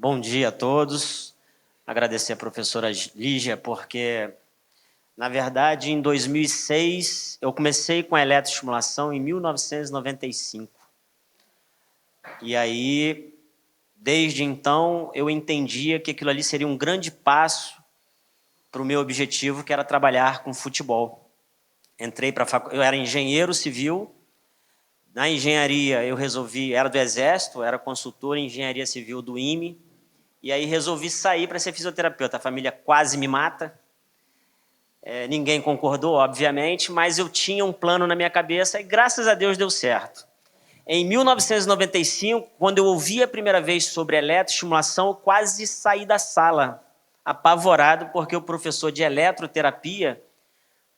Bom dia a todos. Agradecer a professora Lígia, porque, na verdade, em 2006, eu comecei com a eletroestimulação em 1995. E aí, desde então, eu entendia que aquilo ali seria um grande passo para o meu objetivo, que era trabalhar com futebol. Entrei para eu era engenheiro civil. Na engenharia, eu resolvi, era do Exército, era consultor em engenharia civil do IME. E aí resolvi sair para ser fisioterapeuta. A família quase me mata. Ninguém concordou, obviamente, mas eu tinha um plano na minha cabeça e graças a Deus deu certo. Em 1995, quando eu ouvi a primeira vez sobre eletroestimulação, eu quase saí da sala, apavorado, porque o professor de eletroterapia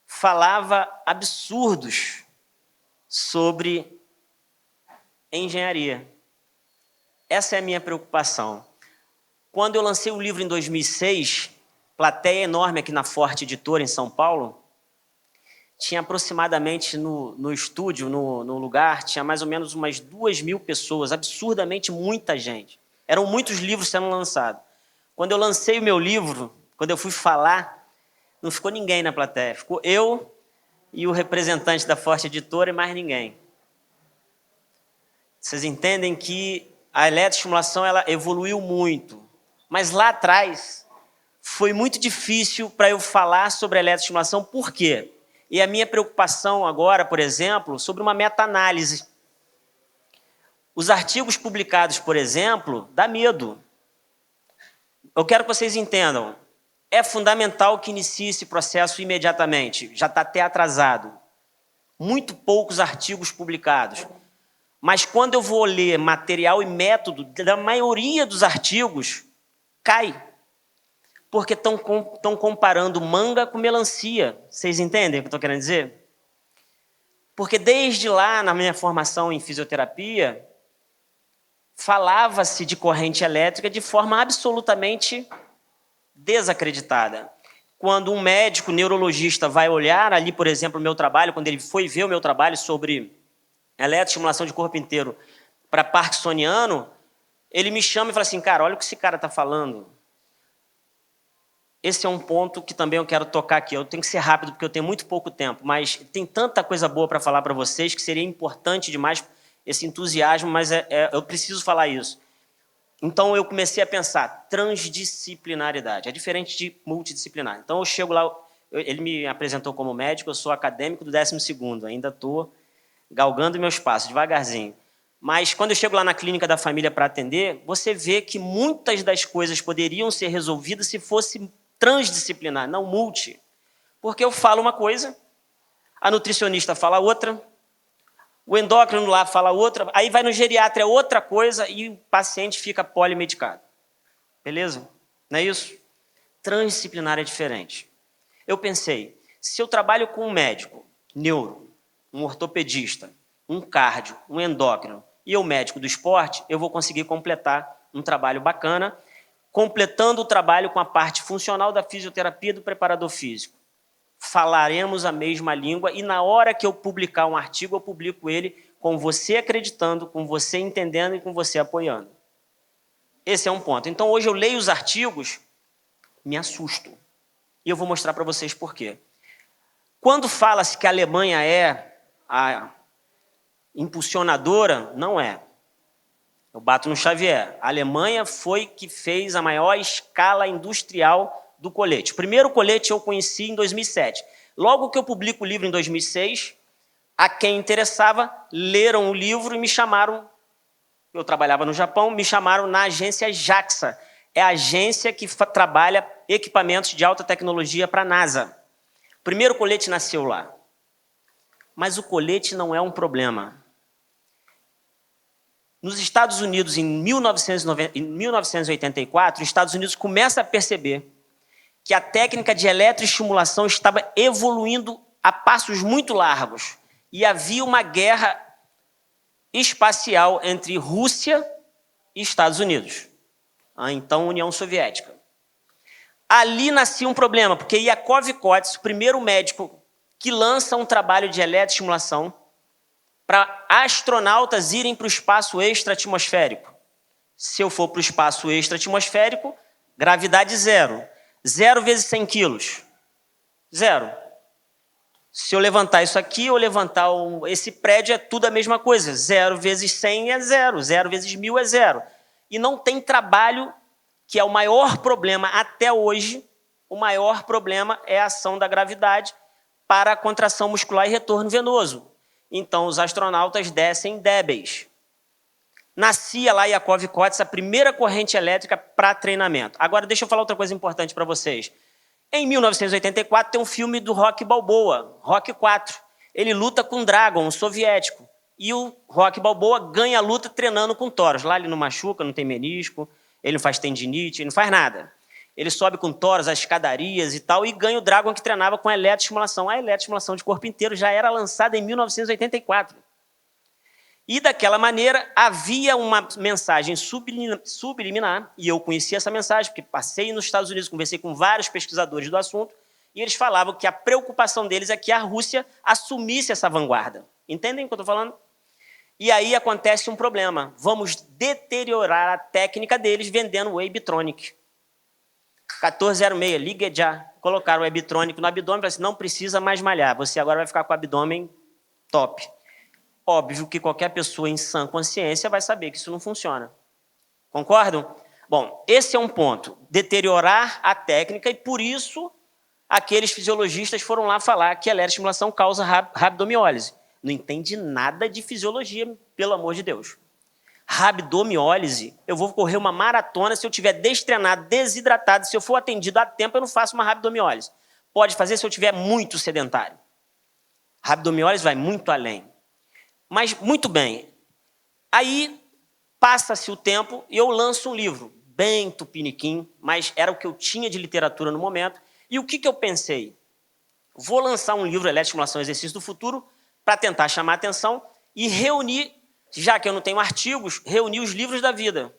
falava absurdos sobre engenharia. Essa é a minha preocupação. Quando eu lancei o livro em 2006, plateia enorme aqui na Forte Editora, em São Paulo, tinha aproximadamente no estúdio, no lugar, tinha mais ou menos umas 2.000 pessoas, absurdamente muita gente. Eram muitos livros sendo lançados. Quando eu lancei o meu livro, quando eu fui falar, não ficou ninguém na plateia. Ficou eu e o representante da Forte Editora e mais ninguém. Vocês entendem que a eletroestimulação ela evoluiu muito. Mas lá atrás, foi muito difícil para eu falar sobre a eletroestimulação. Por quê? E a minha preocupação agora, por exemplo, sobre uma meta-análise. Os artigos publicados, por exemplo, dá medo. Eu quero que vocês entendam. É fundamental que inicie esse processo imediatamente. Já está até atrasado. Muito poucos artigos publicados. Mas quando eu vou ler material e método da maioria dos artigos, cai. Porque estão comparando manga com melancia. Vocês entendem o que eu estou querendo dizer? Porque desde lá, na minha formação em fisioterapia, falava-se de corrente elétrica de forma absolutamente desacreditada. Quando um médico neurologista vai olhar ali, por exemplo, o meu trabalho, quando ele foi ver o meu trabalho sobre eletroestimulação de corpo inteiro para parkinsoniano, ele me chama e fala assim, cara, olha o que esse cara está falando. Esse é um ponto que também eu quero tocar aqui. Eu tenho que ser rápido porque eu tenho muito pouco tempo, mas tem tanta coisa boa para falar para vocês que seria importante demais esse entusiasmo, mas eu preciso falar isso. Então eu comecei a pensar, transdisciplinaridade. É diferente de multidisciplinar. Então eu chego lá, ele me apresentou como médico, eu sou acadêmico do 12º, ainda estou galgando meus passos, devagarzinho. Mas quando eu chego lá na clínica da família para atender, você vê que muitas das coisas poderiam ser resolvidas se fosse transdisciplinar, não multi. Porque eu falo uma coisa, a nutricionista fala outra, o endócrino lá fala outra, aí vai no geriatra é outra coisa e o paciente fica polimedicado. Beleza? Não é isso? Transdisciplinar é diferente. Eu pensei, se eu trabalho com um médico, neuro, um ortopedista, um cardio, um endócrino e eu médico do esporte, eu vou conseguir completar um trabalho bacana, completando o trabalho com a parte funcional da fisioterapia do preparador físico. Falaremos a mesma língua e na hora que eu publicar um artigo, eu publico ele com você acreditando, com você entendendo e com você apoiando. Esse é um ponto. Então, hoje eu leio os artigos, me assusto. E eu vou mostrar para vocês por quê. Quando fala-se que a Alemanha é a impulsionadora, não é. Eu bato no Xavier. A Alemanha foi que fez a maior escala industrial do colete. O primeiro colete eu conheci em 2007. Logo que eu publico o livro em 2006, a quem interessava, leram o livro e me chamaram, eu trabalhava no Japão, me chamaram na agência JAXA. É a agência que trabalha equipamentos de alta tecnologia para a NASA. O primeiro colete nasceu lá. Mas o colete não é um problema. Nos Estados Unidos, em 1984, os Estados Unidos começa a perceber que a técnica de eletroestimulação estava evoluindo a passos muito largos. E havia uma guerra espacial entre Rússia e Estados Unidos, a então União Soviética. Ali nascia um problema, porque Yakov Kots, o primeiro médico que lança um trabalho de eletroestimulação para astronautas irem para o espaço extra-atmosférico. Se eu for para o espaço extra-atmosférico, gravidade zero. 0 vezes 100 quilos. Zero. Se eu levantar isso aqui, ou levantar esse prédio, é tudo a mesma coisa. 0 vezes 100 é zero. 0 vezes 1000 é zero. E não tem trabalho, que é o maior problema até hoje, o maior problema é a ação da gravidade para a contração muscular e retorno venoso. Então, os astronautas descem débeis. Nascia lá Yakov Kots, a primeira corrente elétrica para treinamento. Agora, deixa eu falar outra coisa importante para vocês. Em 1984, tem um filme do Rocky Balboa, Rocky 4. Ele luta com Dragon, um soviético. E o Rocky Balboa ganha a luta treinando com toros. Lá ele não machuca, não tem menisco, ele não faz tendinite, ele não faz nada. Ele sobe com toros, as escadarias e tal, e ganha o Dragon que treinava com a eletroestimulação. A eletroestimulação de corpo inteiro já era lançada em 1984. E daquela maneira havia uma mensagem subliminar, e eu conheci essa mensagem, porque passei nos Estados Unidos, conversei com vários pesquisadores do assunto, e eles falavam que a preocupação deles é que a Rússia assumisse essa vanguarda. Entendem o que eu estou falando? E aí acontece um problema. Vamos deteriorar a técnica deles vendendo o Waybitronic. 1406, liga já. Colocaram o Waybitronic no abdômen e falaram assim, não precisa mais malhar, você agora vai ficar com o abdômen top. Óbvio que qualquer pessoa em sã consciência vai saber que isso não funciona. Concordam? Bom, esse é um ponto. Deteriorar a técnica e, por isso, aqueles fisiologistas foram lá falar que a eletroestimulação causa rabdomiólise. Não entende nada de fisiologia, pelo amor de Deus. Rabdomiólise, eu vou correr uma maratona, se eu estiver destreinado, desidratado, se eu for atendido a tempo, eu não faço uma rabdomiólise. Pode fazer se eu estiver muito sedentário. Rabdomiólise vai muito além. Mas, muito bem, aí passa-se o tempo e eu lanço um livro, bem tupiniquim, mas era o que eu tinha de literatura no momento. E o que eu pensei? Vou lançar um livro, Eletroestimulação e Exercício do Futuro, para tentar chamar a atenção e reunir, já que eu não tenho artigos, reunir os livros da vida.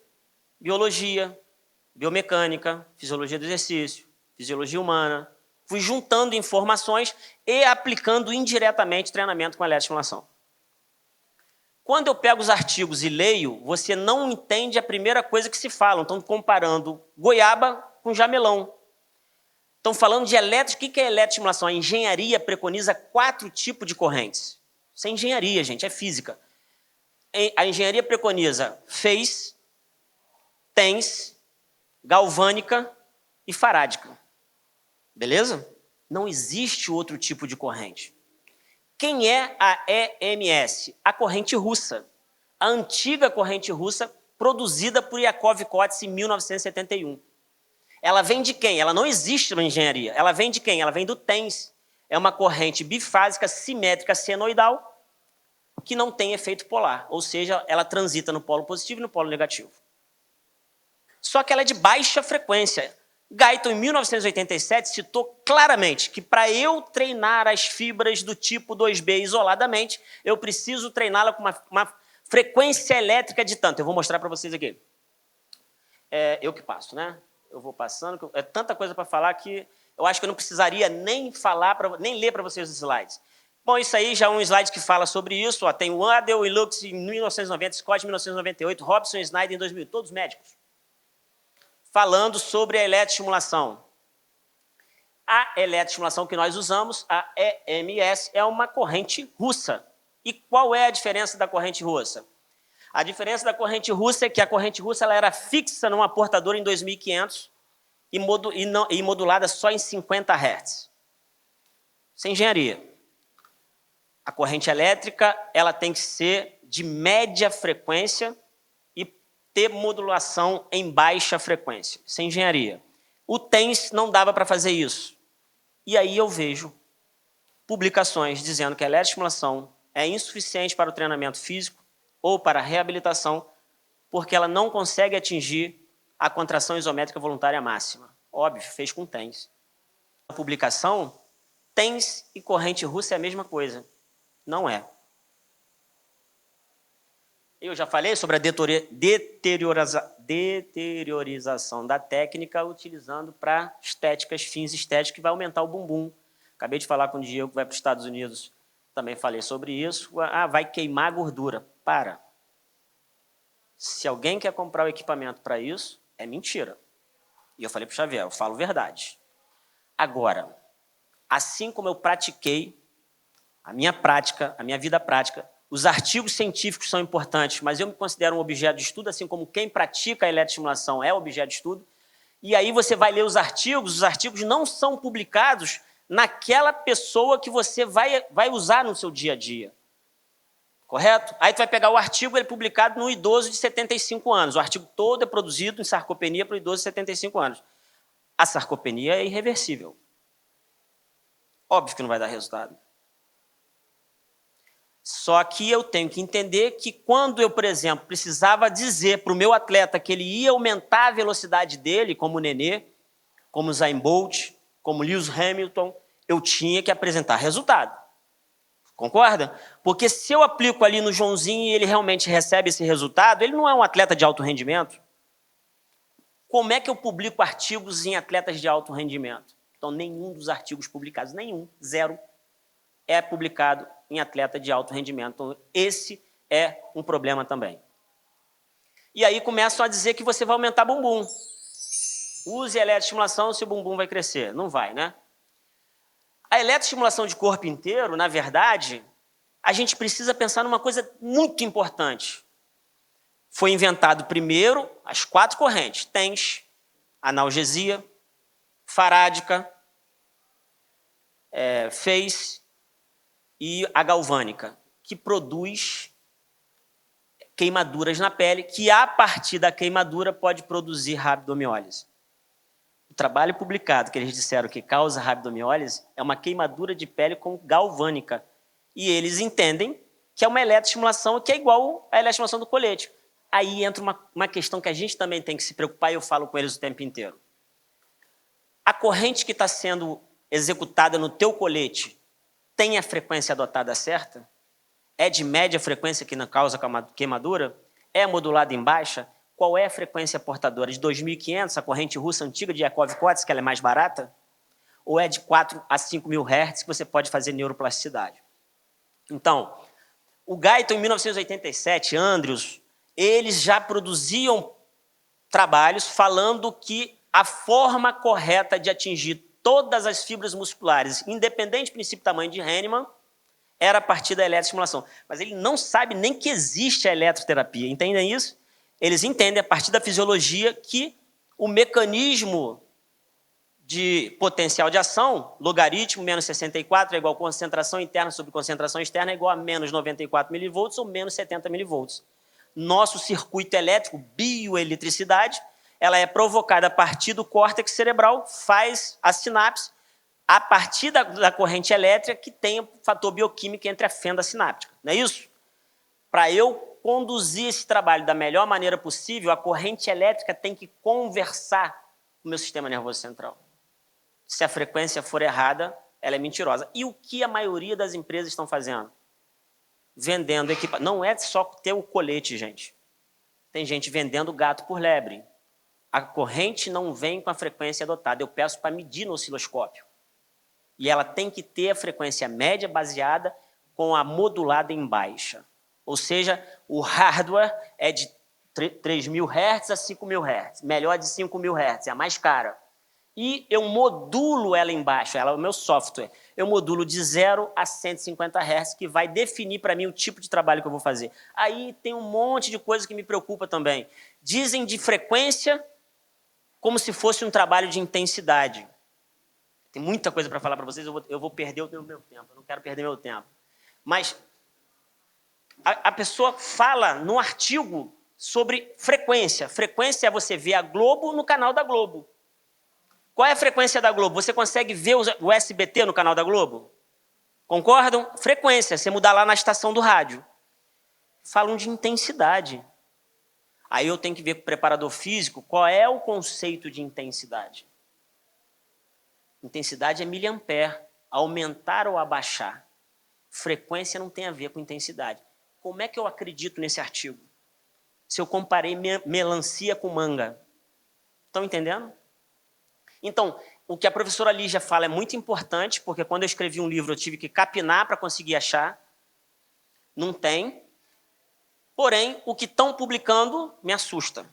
Biologia, biomecânica, fisiologia do exercício, fisiologia humana. Fui juntando informações e aplicando indiretamente treinamento com eletroestimulação. Quando eu pego os artigos e leio, você não entende a primeira coisa que se falam. Estão comparando goiaba com jamelão. Estão falando de elétrica. O que é eletroestimulação? A engenharia preconiza 4 tipos de correntes. Isso é engenharia, gente, é física. A engenharia preconiza phase, tens, galvânica e farádica. Beleza? Não existe outro tipo de corrente. Quem é a EMS? A corrente russa. A antiga corrente russa produzida por Yakov Kots em 1971. Ela vem de quem? Ela não existe na engenharia. Ela vem de quem? Ela vem do TENS. É uma corrente bifásica, simétrica, senoidal, que não tem efeito polar. Ou seja, ela transita no polo positivo e no polo negativo. Só que ela é de baixa frequência. Guyton, em 1987, citou claramente que para eu treinar as fibras do tipo 2B isoladamente, eu preciso treiná-la com uma frequência elétrica de tanto. Eu vou mostrar para vocês aqui. Eu que passo, né? Eu vou passando. É tanta coisa para falar que eu acho que eu não precisaria nem ler para vocês os slides. Bom, isso aí já é um slide que fala sobre isso. Ó, tem o Adel e Lux em 1990, Scott em 1998, Robson e Snyder em 2000, todos médicos. Falando sobre a eletroestimulação. A eletroestimulação que nós usamos, a EMS, é uma corrente russa. E qual é a diferença da corrente russa? A diferença da corrente russa é que a corrente russa ela era fixa numa portadora em 2500 e modulada só em 50 Hz. Isso é engenharia. A corrente elétrica ela tem que ser de média frequência ter modulação em baixa frequência. Isso é engenharia. O TENS não dava para fazer isso. E aí eu vejo publicações dizendo que a eletroestimulação é insuficiente para o treinamento físico ou para a reabilitação, porque ela não consegue atingir a contração isométrica voluntária máxima. Óbvio, fez com TENS. A publicação, TENS e corrente russa é a mesma coisa. Não é. Eu já falei sobre a deteriorização da técnica utilizando para estéticas, fins estéticos, que vai aumentar o bumbum. Acabei de falar com o Diego, que vai para os Estados Unidos, também falei sobre isso. Ah, vai queimar a gordura. Para. Se alguém quer comprar o equipamento para isso, é mentira. E eu falei para o Xavier, eu falo verdade. Agora, assim como eu pratiquei, a minha vida prática, os artigos científicos são importantes, mas eu me considero um objeto de estudo, assim como quem pratica a eletroestimulação é objeto de estudo. E aí você vai ler os artigos não são publicados naquela pessoa que você vai usar no seu dia a dia. Correto? Aí tu vai pegar o artigo, ele é publicado no idoso de 75 anos. O artigo todo é produzido em sarcopenia para o idoso de 75 anos. A sarcopenia é irreversível. Óbvio que não vai dar resultado. Só que eu tenho que entender que quando eu, por exemplo, precisava dizer para o meu atleta que ele ia aumentar a velocidade dele, como o Nenê, como o Usain Bolt, como Lewis Hamilton, eu tinha que apresentar resultado. Concorda? Porque se eu aplico ali no Joãozinho e ele realmente recebe esse resultado, ele não é um atleta de alto rendimento. Como é que eu publico artigos em atletas de alto rendimento? Então, nenhum dos artigos publicados, nenhum, zero, é publicado em atleta de alto rendimento. Então, esse é um problema também. E aí começam a dizer que você vai aumentar bumbum. Use eletroestimulação se o bumbum vai crescer. Não vai, né? A eletroestimulação de corpo inteiro, na verdade, a gente precisa pensar numa coisa muito importante. Foi inventado primeiro as 4 correntes. TENS, analgesia, farádica, FACE e a galvânica, que produz queimaduras na pele, que a partir da queimadura pode produzir rabdomiólise. O trabalho publicado que eles disseram que causa rabdomiólise é uma queimadura de pele com galvânica. E eles entendem que é uma eletroestimulação que é igual à eletroestimulação do colete. Aí entra uma questão que a gente também tem que se preocupar e eu falo com eles o tempo inteiro. A corrente que está sendo executada no teu colete tem a frequência adotada certa? É de média frequência que não causa queimadura? É modulada em baixa? Qual é a frequência portadora? De 2.500, a corrente russa antiga de Yakov-Kots, que ela é mais barata? Ou é de 4 a 5.000 Hz que você pode fazer neuroplasticidade? Então, o Guyton, em 1987, Andrews, eles já produziam trabalhos falando que a forma correta de atingir todas as fibras musculares, independente do princípio tamanho de Hahnemann, era a partir da eletroestimulação. Mas ele não sabe nem que existe a eletroterapia. Entendem isso? Eles entendem, a partir da fisiologia, que o mecanismo de potencial de ação, logaritmo menos 64 é igual a concentração interna sobre concentração externa é igual a menos 94 milivolts ou menos 70 milivolts. Nosso circuito elétrico, bioeletricidade, ela é provocada a partir do córtex cerebral, faz a sinapse, a partir da corrente elétrica que tem o fator bioquímico entre a fenda sináptica. Não é isso? Para eu conduzir esse trabalho da melhor maneira possível, a corrente elétrica tem que conversar com o meu sistema nervoso central. Se a frequência for errada, ela é mentirosa. E o que a maioria das empresas estão fazendo? Vendendo equipamento. Não é só ter o colete, gente. Tem gente vendendo gato por lebre. A corrente não vem com a frequência adotada. Eu peço para medir no osciloscópio. E ela tem que ter a frequência média baseada com a modulada em baixa. Ou seja, o hardware é de 3.000 Hz a 5.000 Hz. Melhor de 5.000 Hz, é a mais cara. E eu modulo ela embaixo, ela é o meu software. Eu modulo de 0 a 150 Hz, que vai definir para mim o tipo de trabalho que eu vou fazer. Aí tem um monte de coisa que me preocupa também. Dizem de frequência como se fosse um trabalho de intensidade. Tem muita coisa para falar para vocês, eu vou perder o meu tempo, eu não quero perder meu tempo. Mas a pessoa fala no artigo sobre frequência. Frequência é você ver a Globo no canal da Globo. Qual é a frequência da Globo? Você consegue ver o SBT no canal da Globo? Concordam? Frequência, você mudar lá na estação do rádio. Falam de intensidade. Aí eu tenho que ver com o preparador físico qual é o conceito de intensidade. Intensidade é miliampere, aumentar ou abaixar. Frequência não tem a ver com intensidade. Como é que eu acredito nesse artigo? Se eu comparei melancia com manga. Estão entendendo? Então, o que a professora Lígia fala é muito importante, porque quando eu escrevi um livro eu tive que capinar para conseguir achar. Não tem. Porém, o que estão publicando me assusta.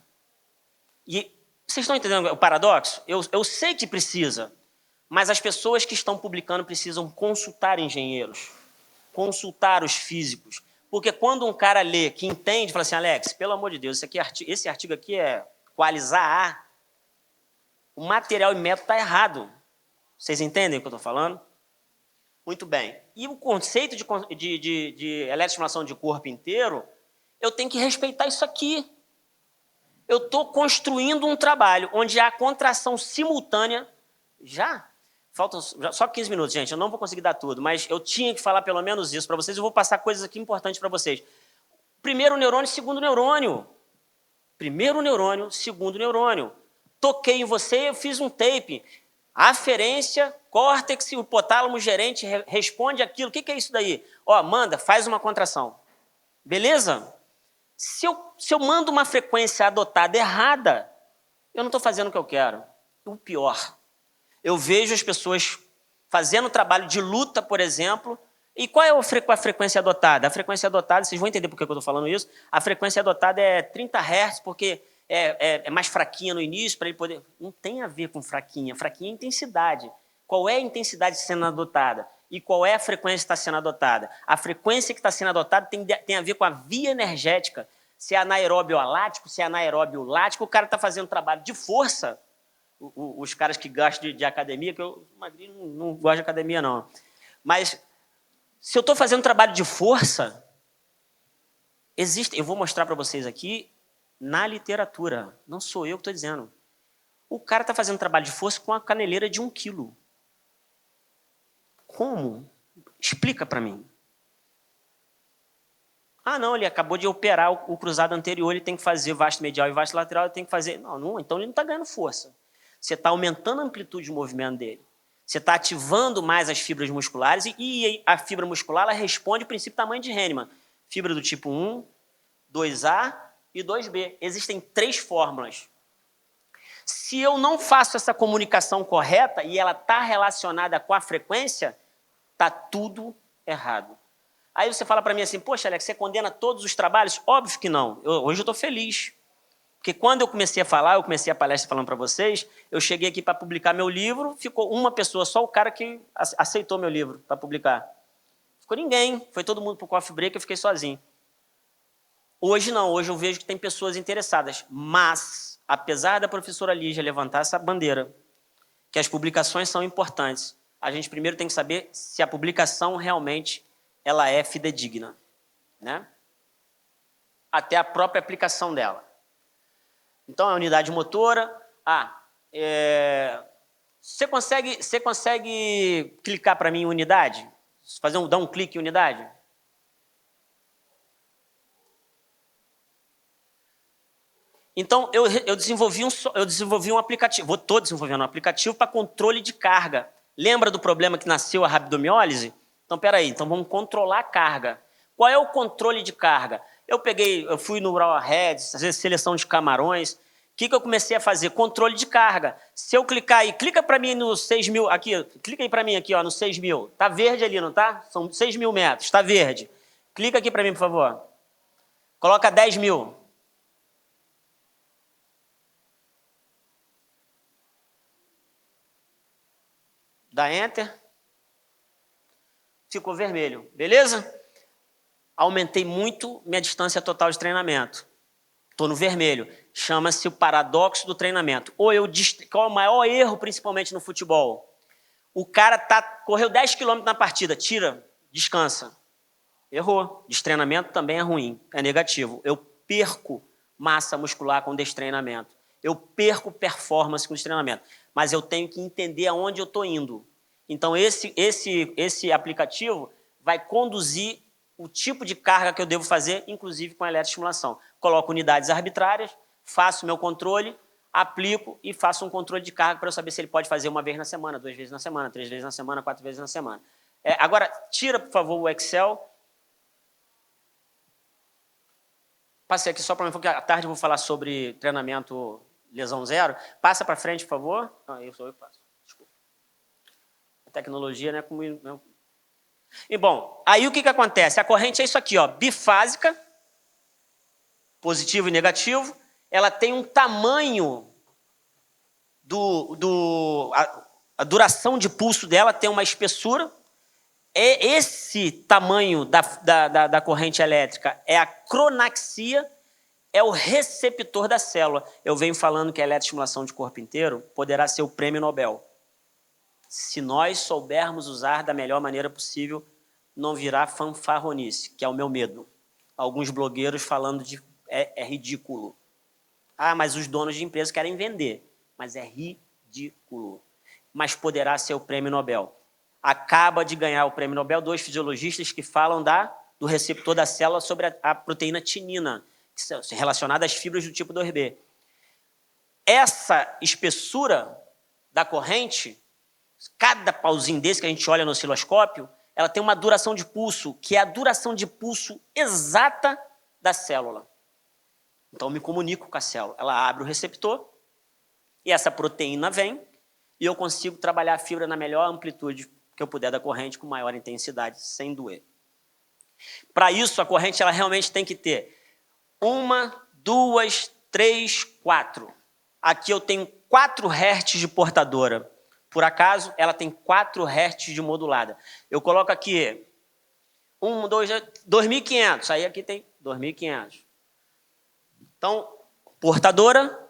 E vocês estão entendendo o paradoxo? Eu sei que precisa, mas as pessoas que estão publicando precisam consultar engenheiros, consultar os físicos. Porque quando um cara lê, que entende, fala assim, Alex, pelo amor de Deus, esse artigo aqui é qualizar A, o material e método está errado. Vocês entendem o que eu estou falando? Muito bem. E o conceito de eletroestimulação de corpo inteiro, eu tenho que respeitar isso aqui. Eu estou construindo um trabalho onde há contração simultânea. Faltam só 15 minutos, gente. Eu não vou conseguir dar tudo, mas eu tinha que falar pelo menos isso para vocês. Eu vou passar coisas aqui importantes para vocês. Primeiro neurônio, segundo neurônio. Primeiro neurônio, segundo neurônio. Toquei em você, eu fiz um tape. Aferência, córtex, o hipotálamo gerente responde aquilo. O que é isso daí? Ó, manda, faz uma contração. Beleza? Se eu mando uma frequência adotada errada, eu não estou fazendo o que eu quero. O pior, eu vejo as pessoas fazendo trabalho de luta, por exemplo, e qual é a frequência adotada? A frequência adotada, vocês vão entender por que eu estou falando isso, a frequência adotada é 30 Hz, porque é mais fraquinha no início, para ele poder... Não tem a ver com fraquinha, fraquinha é intensidade. Qual é a intensidade sendo adotada? E qual é a frequência que está sendo adotada? A frequência que está sendo adotada tem a ver com a via energética. Se é anaeróbio alático, se é anaeróbio lático, o cara está fazendo trabalho de força. Os caras que gostam de academia, que eu não gosto de academia, não. Mas se eu estou fazendo trabalho de força, eu vou mostrar para vocês aqui na literatura. Não sou eu que estou dizendo. O cara está fazendo trabalho de força com a caneleira de 1 quilo. Como? Explica para mim. Ah, não, ele acabou de operar o cruzado anterior, ele tem que fazer vasto medial e vasto lateral, ele tem que fazer... Não, então ele não está ganhando força. Você está aumentando a amplitude de movimento dele. Você está ativando mais as fibras musculares e a fibra muscular ela responde ao princípio tamanho de Hahnemann. Fibra do tipo 1, 2A e 2B. Existem 3 fórmulas. Se eu não faço essa comunicação correta e ela está relacionada com a frequência, está tudo errado. Aí você fala para mim assim, poxa, Alex, você condena todos os trabalhos? Óbvio que não. Hoje eu estou feliz. Porque quando eu comecei a falar, eu comecei a palestra falando para vocês, eu cheguei aqui para publicar meu livro, ficou uma pessoa, só o cara que aceitou meu livro para publicar. Ficou ninguém, foi todo mundo para o coffee break, eu fiquei sozinho. Hoje não, hoje eu vejo que tem pessoas interessadas, mas, apesar da professora Lígia levantar essa bandeira, que as publicações são importantes, a gente primeiro tem que saber se a publicação realmente ela é fidedigna, né? Até a própria aplicação dela. Então, a unidade motora... Você consegue clicar para mim em unidade? Dar um clique em unidade? Então, eu desenvolvi um aplicativo, estou desenvolvendo um aplicativo para controle de carga. Lembra do problema que nasceu a rabdomiólise? Então, peraí, vamos controlar a carga. Qual é o controle de carga? Eu fui no Raw Heads, às vezes seleção de camarões. O que eu comecei a fazer? Controle de carga. Se eu clicar aí, clica para mim no 6.000, aqui, clica aí para mim aqui, ó, no 6.000. Tá verde ali, não tá? São 6.000 metros, tá verde. Clica aqui para mim, por favor. Coloca 10.000. Dá Enter. Ficou vermelho, beleza? Aumentei muito minha distância total de treinamento. Estou no vermelho. Chama-se o paradoxo do treinamento. Qual é o maior erro, principalmente no futebol? O cara correu 10 km na partida, tira, descansa. Errou. Destreinamento também é ruim, é negativo. Eu perco massa muscular com destreinamento. Eu perco performance com destreinamento. Mas eu tenho que entender aonde eu estou indo. Então, esse aplicativo vai conduzir o tipo de carga que eu devo fazer, inclusive com a eletroestimulação. Coloco unidades arbitrárias, faço meu controle, aplico e faço um controle de carga para eu saber se ele pode fazer 1 vez na semana, 2 vezes na semana, 3 vezes na semana, 4 vezes na semana. Agora, tira, por favor, o Excel. Passei aqui só para mim, porque à tarde eu vou falar sobre treinamento lesão zero. Passa para frente, por favor. Não, eu que passo. Desculpa. A tecnologia, né? E bom, aí o que acontece? A corrente é isso aqui, ó, bifásica. positivo e negativo, ela tem um tamanho a duração de pulso dela tem uma espessura. Esse tamanho da corrente elétrica é a cronaxia, é o receptor da célula. Eu venho falando que a eletroestimulação de corpo inteiro poderá ser o prêmio Nobel. Se nós soubermos usar da melhor maneira possível, não virá fanfarronice, que é o meu medo. Alguns blogueiros falando de é ridículo. Ah, mas os donos de empresas querem vender. Mas é ridículo. Mas poderá ser o prêmio Nobel. Acaba de ganhar o prêmio Nobel 2 fisiologistas que falam do receptor da célula sobre a proteína tinina, relacionada às fibras do tipo 2B. Essa espessura da corrente, cada pauzinho desse que a gente olha no osciloscópio, ela tem uma duração de pulso, que é a duração de pulso exata da célula. Então, eu me comunico com a célula. Ela abre o receptor, e essa proteína vem, e eu consigo trabalhar a fibra na melhor amplitude que eu puder da corrente, com maior intensidade, sem doer. Para isso, a corrente ela realmente tem que ter 1, 2, 3, 4. Aqui eu tenho 4 Hz de portadora. Por acaso, ela tem 4 Hz de modulada. Eu coloco aqui 2.500. Aí aqui tem 2.500. Então, portadora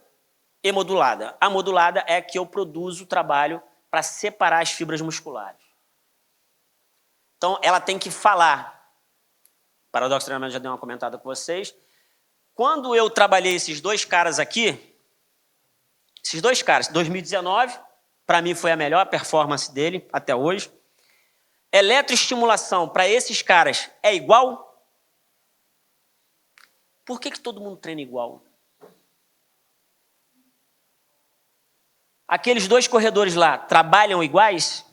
e modulada. A modulada é a que eu produzo o trabalho para separar as fibras musculares. Então, ela tem que falar. Paradoxo Treinamento já deu uma comentada com vocês. Quando eu trabalhei esses 2 caras aqui, 2019, para mim foi a melhor performance dele até hoje. Eletroestimulação para esses caras é igual? Por que todo mundo treina igual? Aqueles 2 corredores lá trabalham iguais?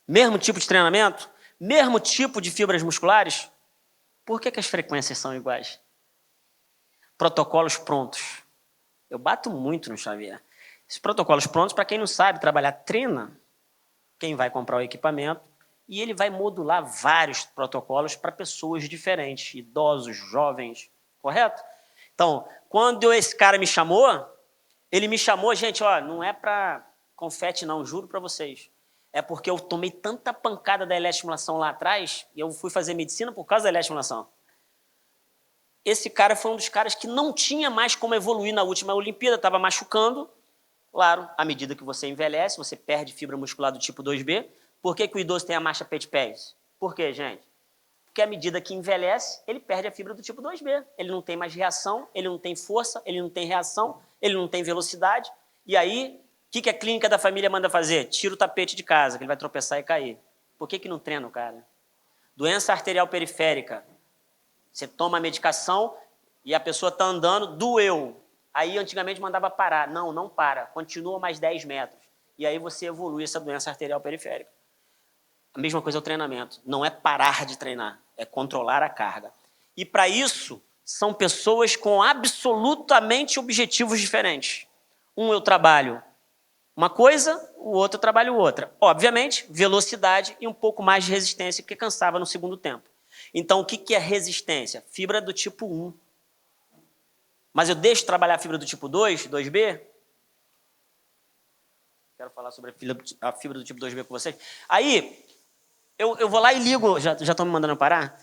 Mesmo tipo de treinamento? Mesmo tipo de fibras musculares? Por que as frequências são iguais? Protocolos prontos. Eu bato muito no Xavier. Esses protocolos prontos, para quem não sabe trabalhar, treina quem vai comprar o equipamento e ele vai modular vários protocolos para pessoas diferentes, idosos, jovens, correto? Então, quando esse cara me chamou, ele me chamou, gente, ó, não é para confete não, juro para vocês. É porque eu tomei tanta pancada da eletroestimulação lá atrás, e eu fui fazer medicina por causa da eletroestimulação. Esse cara foi um dos caras que não tinha mais como evoluir na última Olimpíada, estava machucando. Claro, à medida que você envelhece, você perde fibra muscular do tipo 2B. Por que o idoso tem a marcha pé-de-pés? Por quê, gente? Porque à medida que envelhece, ele perde a fibra do tipo 2B. Ele não tem mais reação, ele não tem força, ele não tem reação, ele não tem velocidade. E aí, o que a clínica da família manda fazer? Tira o tapete de casa, que ele vai tropeçar e cair. Por que não treina o cara? Doença arterial periférica. Você toma a medicação e a pessoa está andando, doeu. Aí, antigamente, mandava parar. Não, não para. Continua mais 10 metros. E aí você evolui essa doença arterial periférica. A mesma coisa é o treinamento. Não é parar de treinar, é controlar a carga. E, para isso, são pessoas com absolutamente objetivos diferentes. Um eu trabalho uma coisa, o outro eu trabalho outra. Obviamente, velocidade e um pouco mais de resistência, porque cansava no segundo tempo. Então, o que é resistência? Fibra do tipo 1. Mas eu deixo de trabalhar a fibra do tipo 2, 2B? Quero falar sobre a fibra do tipo 2B com vocês. Aí, eu vou lá e ligo, já estão me mandando parar?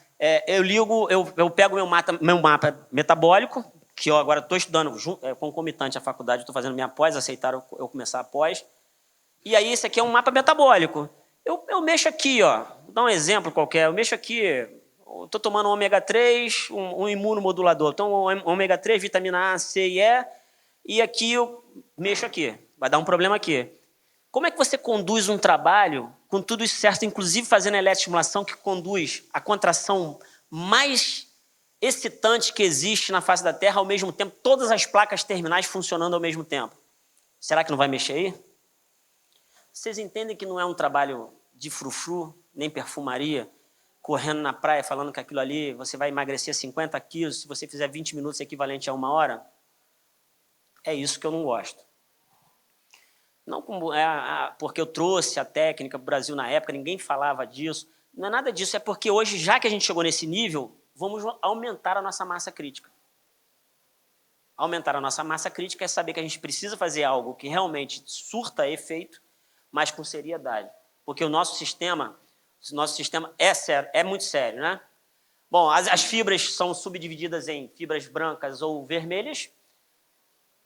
Eu ligo, eu pego meu mapa metabólico, que eu agora estou estudando concomitante à faculdade, estou fazendo minha pós, aceitaram eu começar a pós. E aí, esse aqui é um mapa metabólico. Eu mexo aqui, ó, vou dar um exemplo qualquer, eu mexo aqui, estou tomando um ômega 3, um imunomodulador, então ômega 3, vitamina A, C e E, e aqui eu mexo aqui, vai dar um problema aqui. Como é que você conduz um trabalho com tudo isso certo, inclusive fazendo a eletroestimulação que conduz a contração mais excitante que existe na face da Terra ao mesmo tempo, todas as placas terminais funcionando ao mesmo tempo? Será que não vai mexer aí? Vocês entendem que não é um trabalho de frufru, nem perfumaria, correndo na praia falando que aquilo ali, você vai emagrecer 50 quilos, se você fizer 20 minutos equivalente a 1 hora? É isso que eu não gosto. Não porque eu trouxe a técnica para o Brasil na época, ninguém falava disso. Não é nada disso, é porque hoje, já que a gente chegou nesse nível, vamos aumentar a nossa massa crítica. Aumentar a nossa massa crítica é saber que a gente precisa fazer algo que realmente surta efeito, mas com seriedade. Porque o nosso sistema é sério, é muito sério, né? Bom, as fibras são subdivididas em fibras brancas ou vermelhas.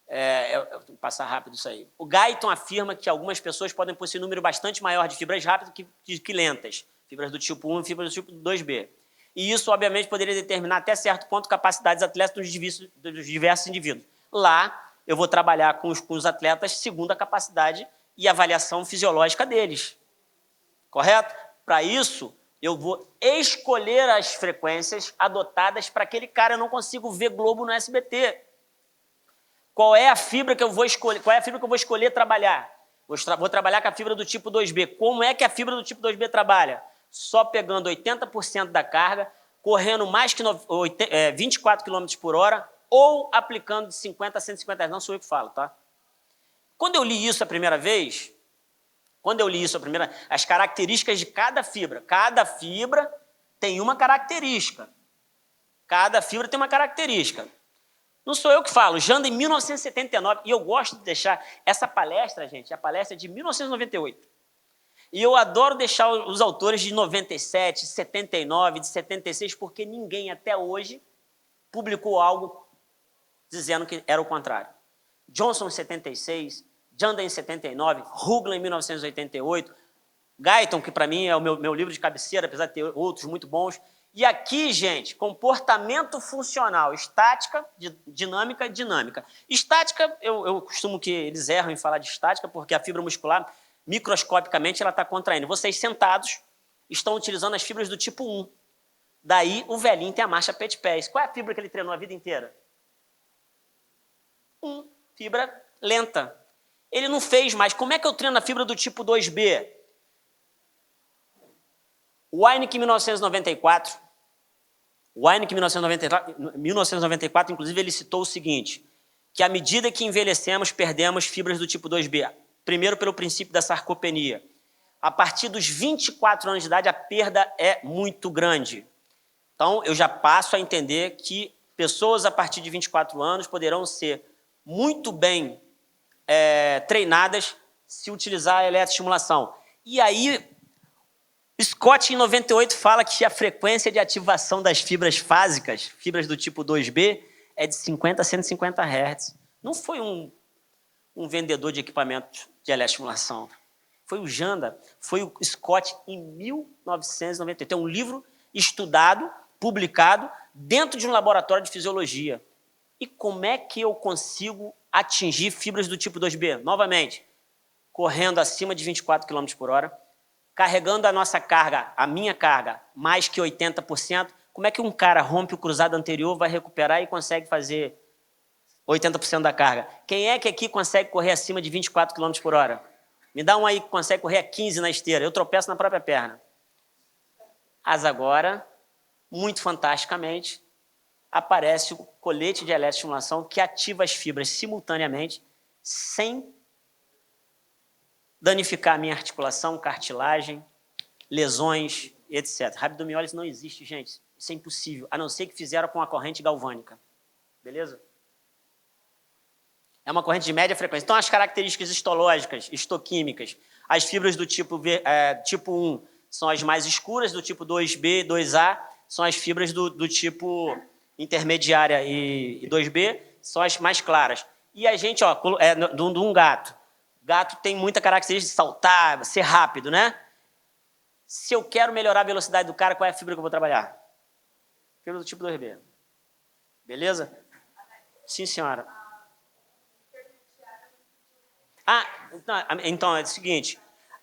Eu vou passar rápido isso aí. O Guyton afirma que algumas pessoas podem possuir um número bastante maior de fibras rápidas que lentas, fibras do tipo 1 e fibras do tipo 2B. E isso, obviamente, poderia determinar até certo ponto capacidades atléticas dos diversos indivíduos. Lá, eu vou trabalhar com os atletas segundo a capacidade e avaliação fisiológica deles. Correto? Para isso, eu vou escolher as frequências adotadas para aquele cara. Eu não consigo ver Globo no SBT. Qual é a fibra que eu vou escolher? Qual é a fibra que eu vou escolher trabalhar? Vou trabalhar com a fibra do tipo 2B. Como é que a fibra do tipo 2B trabalha? Só pegando 80% da carga, correndo mais que 24 km por hora ou aplicando de 50 a 150 Hz. Não sou eu que falo, tá? Quando eu li isso a primeira vez, as características de cada fibra tem uma característica. Cada fibra tem uma característica. Não sou eu que falo, Janda em 1979, e eu gosto de deixar essa palestra, gente, a palestra é de 1998. E eu adoro deixar os autores de 97, 79, de 76, porque ninguém até hoje publicou algo dizendo que era o contrário. Johnson em 76, Janda em 79, Hugla em 1988, Guyton, que para mim é o meu livro de cabeceira, apesar de ter outros muito bons. E aqui, gente, comportamento funcional, estática, dinâmica. Estática, eu costumo que eles erram em falar de estática, porque a fibra muscular, microscopicamente, ela está contraindo. Vocês sentados estão utilizando as fibras do tipo 1. Daí o velhinho tem a marcha pé-de-pés. Qual é a fibra que ele treinou a vida inteira? 1, fibra lenta. Ele não fez mais. Como é que eu treino a fibra do tipo 2B? Weinink, 1994, Weinink, 1994, inclusive, ele citou o seguinte, que à medida que envelhecemos, perdemos fibras do tipo 2B. Primeiro, pelo princípio da sarcopenia. A partir dos 24 anos de idade, a perda é muito grande. Então, eu já passo a entender que pessoas a partir de 24 anos poderão ser muito bem treinadas se utilizar a eletroestimulação. E aí, Scott, em 98, fala que a frequência de ativação das fibras fásicas, fibras do tipo 2B, é de 50 a 150 Hz. Não foi um vendedor de equipamento de eletroestimulação. Foi o Janda, foi o Scott em 1998. Tem um livro estudado, publicado, dentro de um laboratório de fisiologia. E como é que eu consigo atingir fibras do tipo 2B? Novamente, correndo acima de 24 km por hora, carregando a nossa carga, a minha carga, mais que 80%, como é que um cara rompe o cruzado anterior, vai recuperar e consegue fazer 80% da carga? Quem é que aqui consegue correr acima de 24 km por hora? Me dá um aí que consegue correr a 15 na esteira. Eu tropeço na própria perna. Mas agora, muito fantasticamente, aparece o colete de eletroestimulação que ativa as fibras simultaneamente, sem danificar a minha articulação, cartilagem, lesões, etc. Rabdomiólise não existe, gente. Isso é impossível, a não ser que fizeram com a corrente galvânica. Beleza? É uma corrente de média frequência. Então, as características histológicas, histoquímicas, as fibras do tipo 1 são as mais escuras, do tipo 2B, 2A, são as fibras do tipo intermediária e 2B, são as mais claras. E a gente, de um gato. Gato tem muita característica de saltar, ser rápido, né? Se eu quero melhorar a velocidade do cara, qual é a fibra que eu vou trabalhar? Fibra do tipo 2B. Beleza? Sim, senhora. Então é o seguinte,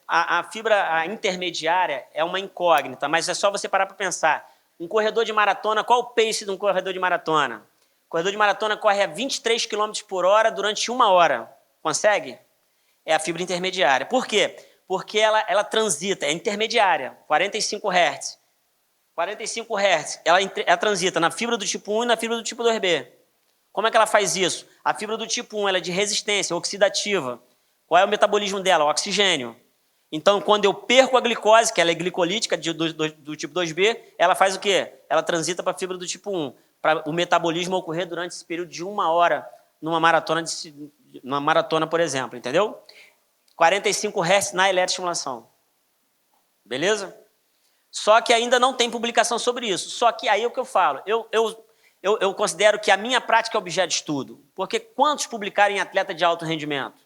a fibra intermediária é uma incógnita, mas é só você parar para pensar. Um corredor de maratona, qual o pace de um corredor de maratona? O corredor de maratona corre a 23 km por hora durante 1 hora. Consegue? É a fibra intermediária. Por quê? Porque ela transita, é intermediária, 45 Hz. 45 Hz, ela transita na fibra do tipo 1 e na fibra do tipo 2B. Como é que ela faz isso? A fibra do tipo 1 ela é de resistência, oxidativa. Qual é o metabolismo dela? O oxigênio. Então, quando eu perco a glicose, que ela é glicolítica do tipo 2B, ela faz o quê? Ela transita para a fibra do tipo 1, para o metabolismo ocorrer durante esse período de 1 hora numa maratona, por exemplo, entendeu? 45 Hz na eletroestimulação. Beleza? Só que ainda não tem publicação sobre isso. Só que aí é o que eu falo. Eu considero que a minha prática é objeto de estudo. Porque quantos publicaram em atleta de alto rendimento?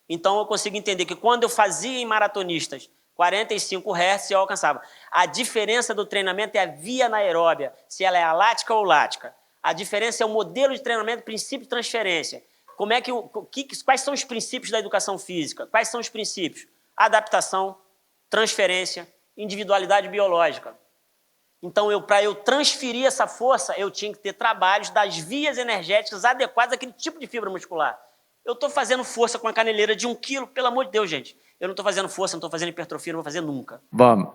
Então eu consigo entender que quando eu fazia em maratonistas 45 Hz, eu alcançava. A diferença do treinamento é a via anaeróbia, se ela é alática ou lática. A diferença é o modelo de treinamento, princípio de transferência. Quais são os princípios da educação física? Quais são os princípios? Adaptação, transferência, individualidade biológica. Então, para eu transferir essa força, eu tinha que ter trabalhos das vias energéticas adequadas àquele tipo de fibra muscular. Eu estou fazendo força com a caneleira de 1 quilo, pelo amor de Deus, gente. Eu não estou fazendo força, não estou fazendo hipertrofia, não vou fazer nunca. Bom,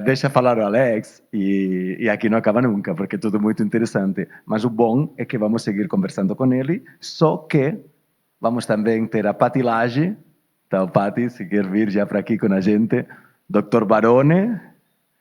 deixa falar o Alex, e aqui não acaba nunca, porque é tudo muito interessante. Mas o bom é que vamos seguir conversando com ele, só que vamos também ter a Pati Lage. Então, Pati, se quer vir já para aqui com a gente, Dr. Barone,